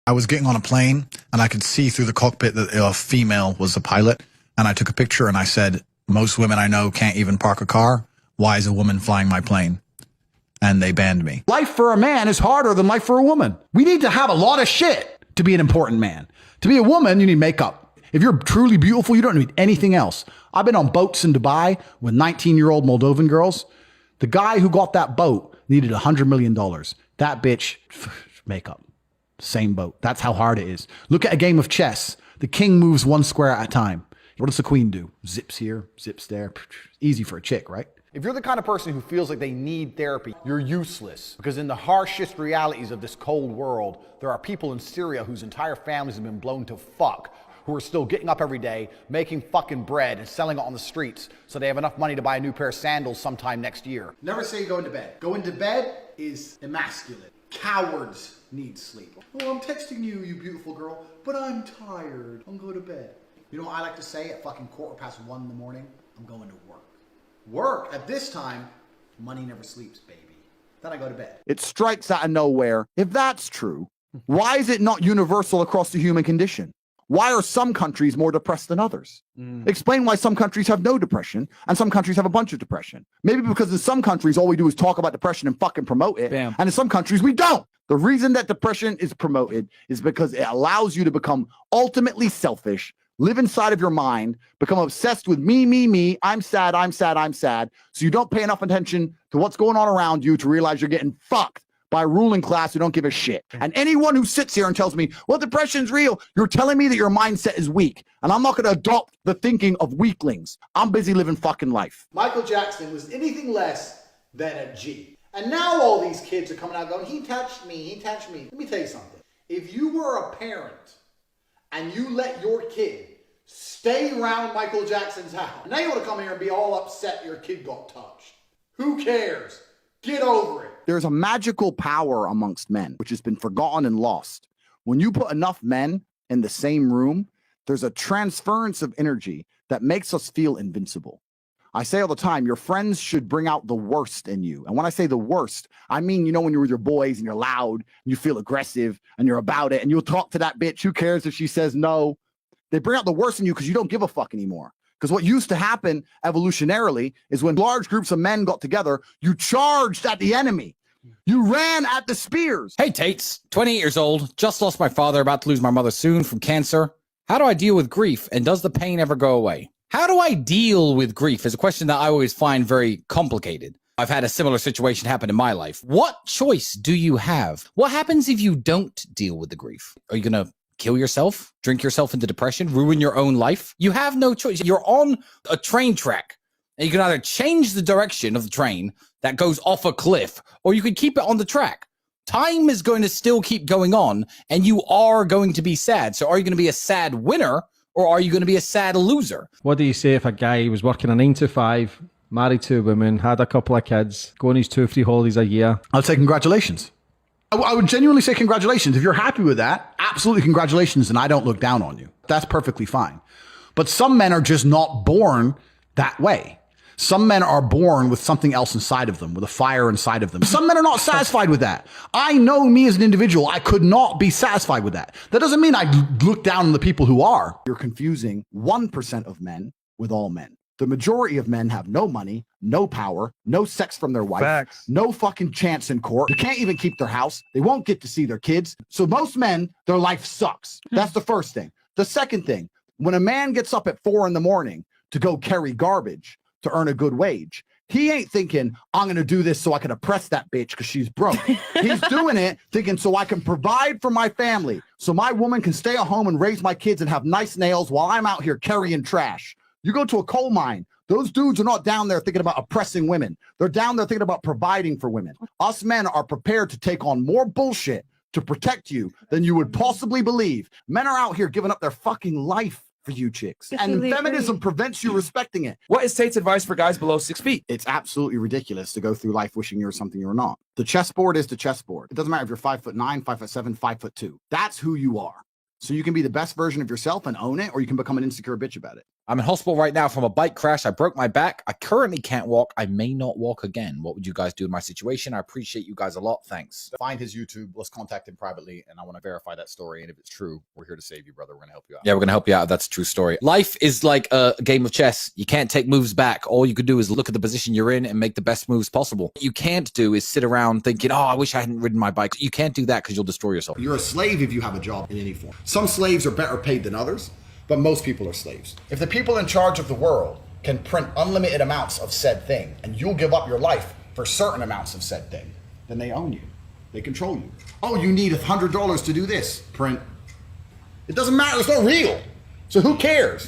I was getting on a plane and I could see through the cockpit that a female was the pilot. And I took a picture and I said, most women I know can't even park a car. Why is a woman flying my plane? And they banned me. Life for a man is harder than life for a woman. We need to have a lot of shit to be an important man. To be a woman, you need makeup. If you're truly beautiful, you don't need anything else. I've been on boats in Dubai with 19-year-old Moldovan girls. The guy who got that boat needed $100 million. That bitch, makeup. Same boat. That's how hard it is. Look at a game of chess. The king moves one square at a time. What does the queen do? Zips here, zips there. Easy for a chick, right? If you're the kind of person who feels like they need therapy, you're useless. Because in the harshest realities of this cold world, there are people in Syria whose entire families have been blown to fuck, who are still getting up every day, making fucking bread and selling it on the streets so they have enough money to buy a new pair of sandals sometime next year. Never say go into bed. Going to bed is emasculate. Cowards need sleep. Oh, I'm texting you, you beautiful girl, but I'm tired. I'm going to bed. You know what I like to say at fucking 1:15 in the morning? I'm going to work. Work at this time, money never sleeps, baby. Then I go to bed. It strikes out of nowhere. If that's true, why is it not universal across the human condition? Why are some countries more depressed than others? Explain why some countries have no depression and some countries have a bunch of depression. Maybe because in some countries, all we do is talk about depression and fucking promote it. Bam. And in some countries, we don't. The reason that depression is promoted is because it allows you to become ultimately selfish, live inside of your mind, become obsessed with me, I'm sad, I'm sad, I'm sad. So you don't pay enough attention to what's going on around you to realize you're getting fucked by a ruling class who don't give a shit. And anyone who sits here and tells me, well, depression's real, you're telling me that your mindset is weak. And I'm not going to adopt the thinking of weaklings. I'm busy living fucking life. Michael Jackson was anything less than a G. And now all these kids are coming out going, he touched me, he touched me. Let me tell you something. If you were a parent and you let your kid stay around Michael Jackson's house, now you want to come here and be all upset your kid got touched. Who cares? Get over it. There's a magical power amongst men, which has been forgotten and lost. When you put enough men in the same room, there's a transference of energy that makes us feel invincible. I say all the time, your friends should bring out the worst in you. And when I say the worst, I mean, you know, when you're with your boys and you're loud, and you feel aggressive and you're about it and you'll talk to that bitch. Who cares if she says no? They bring out the worst in you because you don't give a fuck anymore. Because what used to happen evolutionarily is when large groups of men got together, you charged at the enemy. You ran at the spears. Hey, Tates, 28 years old, just lost my father, about to lose my mother soon from cancer. How do I deal with grief, and does the pain ever go away? How do I deal with grief is a question that I always find very complicated. I've had a similar situation happen in my life. What choice do you have? What happens if you don't deal with the grief? Are you going to kill yourself, drink yourself into depression, ruin your own life? You have no choice. You're on a train track, and you can either change the direction of the train that goes off a cliff, or you could keep it on the track. Time is going to still keep going on, and you are going to be sad. So are you going to be a sad winner, or are you going to be a sad loser? What do you say if a guy was working a 9 to 5, married to a woman, had a couple of kids, going his 2 or 3 holidays a year? I'll say congratulations. I would genuinely say congratulations. If you're happy with that, absolutely congratulations, and I don't look down on you. That's perfectly fine. But some men are just not born that way. Some men are born with something else inside of them, with a fire inside of them. Some men are not satisfied with that. I know me as an individual, I could not be satisfied with that. That doesn't mean I look down on the people who are. You're confusing 1% of men with all men. The majority of men have no money, no power, no sex from their wife, Facts. no fucking chance in court. They can't even keep their house. They won't get to see their kids. So most men, their life sucks. That's the first thing. The second thing, when a man gets up at 4 a.m. to go carry garbage to earn a good wage, he ain't thinking, I'm going to do this so I can oppress that bitch because she's broke. He's doing it thinking so I can provide for my family, so my woman can stay at home and raise my kids and have nice nails while I'm out here carrying trash. You go to a coal mine, those dudes are not down there thinking about oppressing women. They're down there thinking about providing for women. Us men are prepared to take on more bullshit to protect you than you would possibly believe. Men are out here giving up their fucking life for you chicks. And feminism prevents you respecting it. What is Tate's advice for guys below 6 feet? It's absolutely ridiculous to go through life wishing you're something you're not. The chessboard is the chessboard. It doesn't matter if you're 5'9", 5'7", 5'2". That's who you are. So you can be the best version of yourself and own it, or you can become an insecure bitch about it. I'm in hospital right now from a bike crash. I broke my back. I currently can't walk. I may not walk again. What would you guys do in my situation? I appreciate you guys a lot. Thanks. Find his YouTube. Let's contact him privately, and I want to verify that story. And if it's true, we're here to save you, brother. We're going to help you out. Yeah, we're going to help you out. That's a true story. Life is like a game of chess. You can't take moves back. All you could do is look at the position you're in and make the best moves possible. What you can't do is sit around thinking, oh, I wish I hadn't ridden my bike. You can't do that because you'll destroy yourself. You're a slave if you have a job in any form. Some slaves are better paid than others, but most people are slaves. If the people in charge of the world can print unlimited amounts of said thing, and you'll give up your life for certain amounts of said thing, then they own you. They control you. Oh, you need $100 to do this. Print. It doesn't matter. It's not real. So who cares?